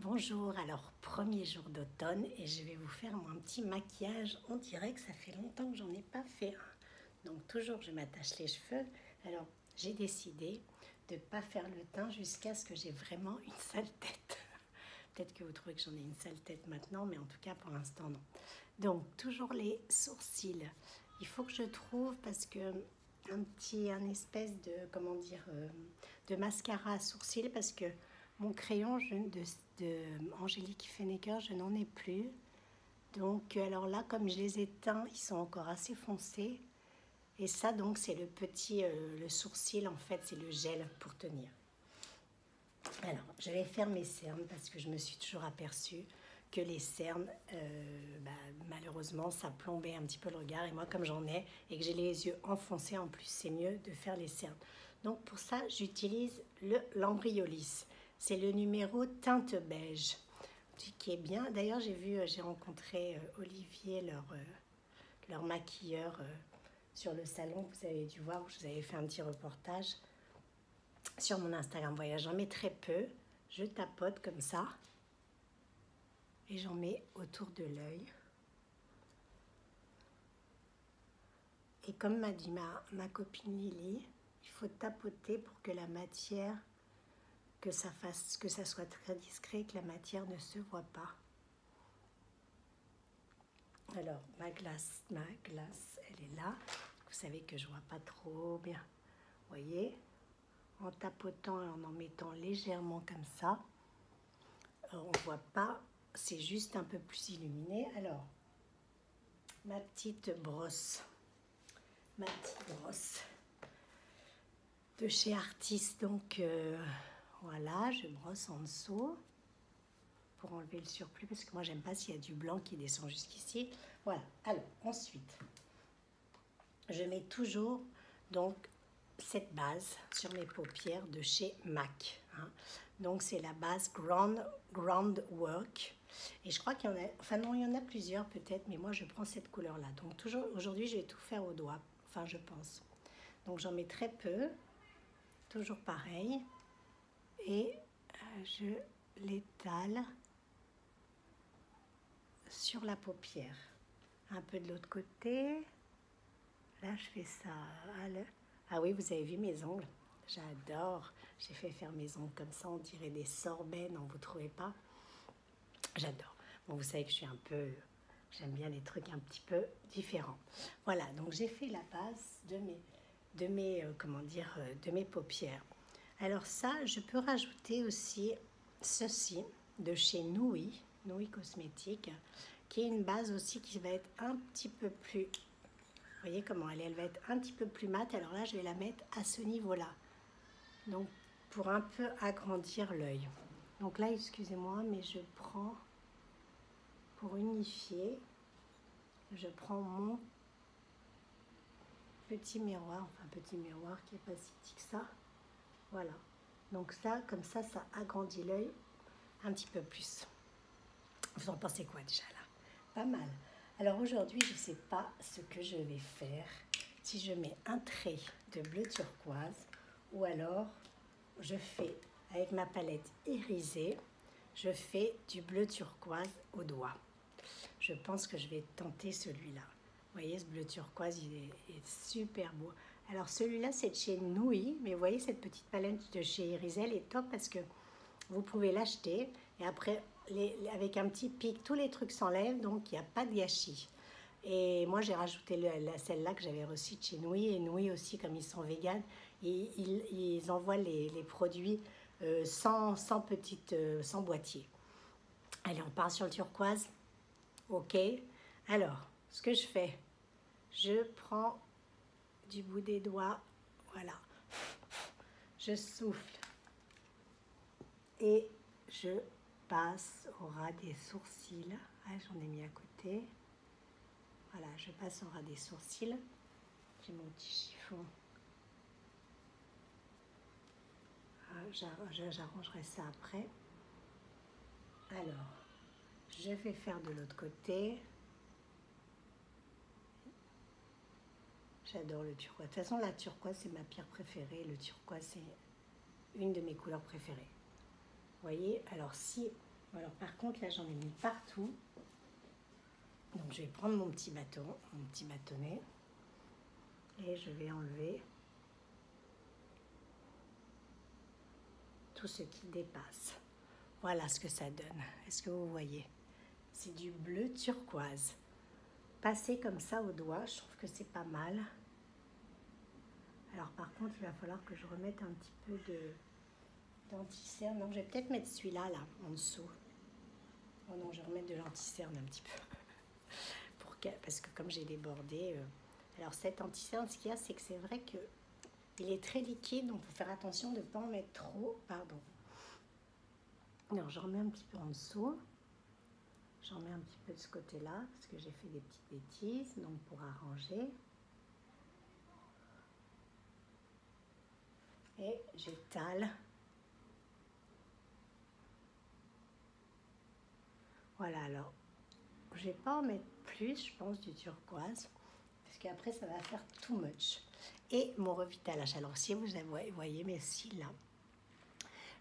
Bonjour, alors premier jour d'automne et je vais vous faire mon petit maquillage. On dirait que ça fait longtemps que j'en ai pas fait un. Donc toujours je m'attache les cheveux. Alors j'ai décidé de ne pas faire le teint jusqu'à ce que j'ai vraiment une sale tête. Peut-être que vous trouvez que j'en ai une sale tête maintenant, mais en tout cas pour l'instant non. Donc toujours les sourcils. Il faut que je trouve parce que un espèce de, comment dire, de mascara à sourcils parce que mon crayon de Angélique Fennecker, je n'en ai plus. Donc, alors là, comme je les ai teints, ils sont encore assez foncés. Et ça, donc, c'est le sourcil, en fait, c'est le gel pour tenir. Alors, je vais faire mes cernes parce que je me suis toujours aperçue que les cernes, malheureusement, ça plombait un petit peu le regard. Et moi, comme j'en ai et que j'ai les yeux enfoncés, en plus, c'est mieux de faire les cernes. Donc, pour ça, j'utilise l'Ambriolis. C'est le numéro teinte beige, qui est bien. D'ailleurs, j'ai rencontré Olivier, leur maquilleur, sur le salon. Vous avez dû voir, je vous avais fait un petit reportage sur mon Instagram voyage. J'en mets très peu. Je tapote comme ça. Et j'en mets autour de l'œil. Et comme m'a dit ma copine Lily, il faut tapoter pour que la matière, que ça soit très discret, que la matière ne se voit pas. Alors, ma glace, elle est là. Vous savez que je ne vois pas trop bien. Vous voyez, en tapotant et en mettant légèrement comme ça, on ne voit pas, c'est juste un peu plus illuminé. Alors, ma petite brosse de chez Artis. Donc, voilà, je brosse en dessous pour enlever le surplus parce que moi, j'aime pas s'il y a du blanc qui descend jusqu'ici. Voilà, alors, ensuite, je mets toujours donc cette base sur mes paupières de chez MAC. Donc c'est la base Ground Work. Et je crois qu'il y en a, enfin non, il y en a plusieurs peut-être, mais moi je prends cette couleur-là. Donc toujours, aujourd'hui je vais tout faire au doigt, enfin je pense. Donc j'en mets très peu, toujours pareil. Et je l'étale sur la paupière. Un peu de l'autre côté. Là je fais ça à l'heure. Ah oui, vous avez vu mes ongles? J'adore. J'ai fait faire mes ongles comme ça, on dirait des sorbets, non, vous trouvez pas? J'adore. Bon, vous savez que je suis un peu... J'aime bien les trucs un petit peu différents. Voilà, donc j'ai fait la base de mes paupières. Alors ça, je peux rajouter aussi ceci de chez Nui Cosmétiques, qui est une base aussi qui va être un petit peu plus... Vous voyez comment elle va être un petit peu plus mate. Alors là, je vais la mettre à ce niveau-là. Donc, pour un peu agrandir l'œil. Donc là, excusez-moi, mais je prends, pour unifier, je prends mon petit miroir, enfin petit miroir qui n'est pas si petit que ça. Voilà. Donc ça, comme ça agrandit l'œil un petit peu plus. Vous en pensez quoi déjà là? Pas mal. Alors aujourd'hui, je ne sais pas ce que je vais faire. Si je mets un trait de bleu turquoise ou alors je fais avec ma palette irisée, je fais du bleu turquoise au doigt. Je pense que je vais tenter celui-là. Vous voyez, ce bleu turquoise, il est super beau. Alors celui-là, c'est de chez Nui, mais vous voyez, cette petite palette de chez Irisel est top parce que vous pouvez l'acheter et après, avec un petit pic, tous les trucs s'enlèvent, donc il n'y a pas de gâchis. Et moi, j'ai rajouté celle-là que j'avais reçue de chez Nui. Et Nui aussi, comme ils sont véganes, ils envoient les produits sans boîtier. Allez, on part sur le turquoise. Ok. Alors, ce que je fais, je prends du bout des doigts, voilà. Je souffle et je passe au ras des sourcils. Ah, j'en ai mis à côté. Voilà, je passe au ras des sourcils. J'ai mon petit chiffon. J'arrangerai ça après. Alors, je vais faire de l'autre côté. J'adore le turquoise. De toute façon, la turquoise, c'est ma pierre préférée. Le turquoise, c'est une de mes couleurs préférées. Vous voyez, alors si Alors par contre, là, j'en ai mis partout. Donc je vais prendre mon petit bâton, mon petit bâtonnet, et je vais enlever tout ce qui dépasse. Voilà ce que ça donne. Est-ce que vous voyez? C'est du bleu turquoise. Passer comme ça au doigt, je trouve que c'est pas mal. Alors par contre, il va falloir que je remette un petit peu d'anti-cerne. Non, je vais peut-être mettre celui-là, là, en dessous. Oh non, je vais remettre de l'anti-cerne un petit peu. Parce que comme j'ai débordé... Alors cet anti-cerne, ce qu'il y a, c'est que c'est vrai que il est très liquide, donc il faut faire attention de ne pas en mettre trop. Pardon. Alors je remets un petit peu en dessous. J'en mets un petit peu de ce côté-là, parce que j'ai fait des petites bêtises, donc pour arranger. Et j'étale. Voilà, alors, je ne vais pas en mettre plus, je pense, du turquoise, parce qu'après, ça va faire too much. Et mon revitalage. Alors, si vous voyez mes cils là,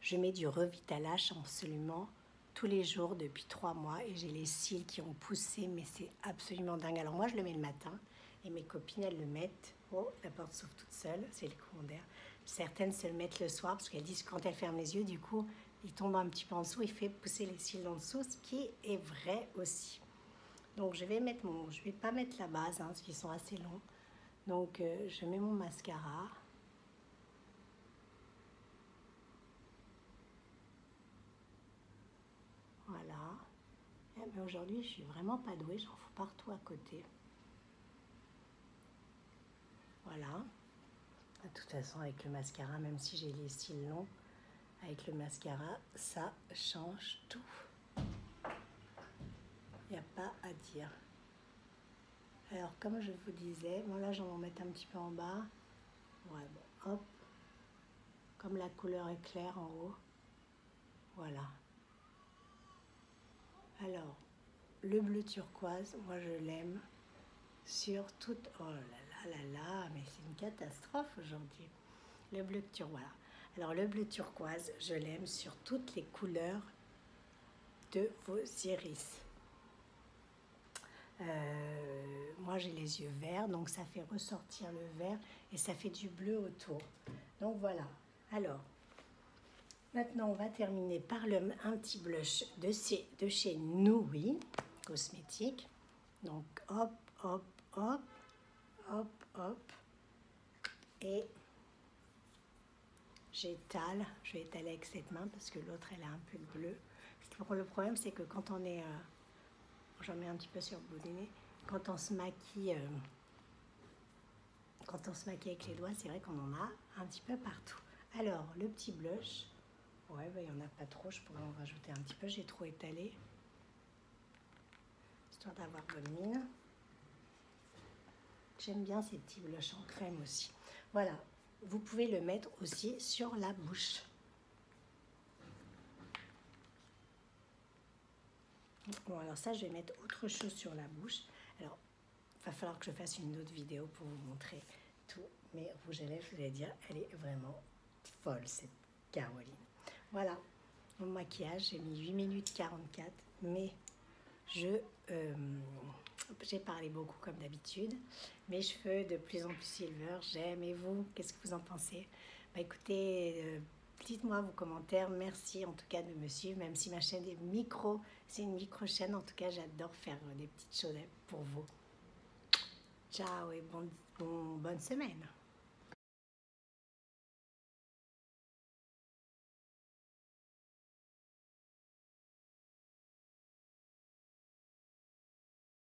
je mets du revitalage absolument tous les jours depuis 3 mois et j'ai les cils qui ont poussé, mais c'est absolument dingue. Alors, moi, je le mets le matin et mes copines, elles le mettent. Oh, la porte s'ouvre toute seule, c'est le courant d'air. Certaines se le mettent le soir parce qu'elles disent que quand elles ferment les yeux, du coup, il tombe un petit peu en dessous, il fait pousser les cils en dessous, ce qui est vrai aussi. Donc, je vais pas mettre la base, hein, parce qu'ils sont assez longs. Donc, je mets mon mascara. Voilà. Mais aujourd'hui, je suis vraiment pas douée, j'en fous partout à côté. Voilà. De toute façon, avec le mascara, même si j'ai les cils longs, avec le mascara, ça change tout. Il n'y a pas à dire. Alors, comme je vous disais, bon là, j'en vais en mettre un petit peu en bas. Ouais, bon, hop. Comme la couleur est claire en haut. Voilà. Alors, le bleu turquoise, moi, je l'aime sur toute... Oh là là là là, mais c'est une catastrophe aujourd'hui. Le bleu turquoise, voilà. Alors, le bleu turquoise, je l'aime sur toutes les couleurs de vos iris. Moi j'ai les yeux verts, donc ça fait ressortir le vert et ça fait du bleu autour. Donc voilà. Alors, maintenant on va terminer par un petit blush de chez Noui Cosmétiques. Donc hop, hop, hop, hop, hop. Et j'étale. Je vais étaler avec cette main parce que l'autre elle a un peu de bleu. Le problème c'est que quand on est... j'en mets un petit peu sur le bout du nez. Quand on se maquille avec les doigts, c'est vrai qu'on en a un petit peu partout. Alors, le petit blush, ouais, bah, il n'y en a pas trop, je pourrais en rajouter un petit peu, j'ai trop étalé, histoire d'avoir bonne mine. J'aime bien ces petits blushs en crème aussi. Voilà, vous pouvez le mettre aussi sur la bouche. Bon, alors ça, je vais mettre autre chose sur la bouche. Alors, il va falloir que je fasse une autre vidéo pour vous montrer tout. Mais rouge à lèvres, je vais dire, elle est vraiment folle, cette Caroline. Voilà, mon maquillage, j'ai mis 8 minutes 44, mais j'ai parlé beaucoup comme d'habitude. Mes cheveux de plus en plus silver, j'aime. Et vous, qu'est-ce que vous en pensez? Bah écoutez, dites-moi vos commentaires. Merci en tout cas de me suivre, même si ma chaîne est c'est une micro-chaîne. En tout cas, j'adore faire des petites choses pour vous. Ciao et bonne semaine.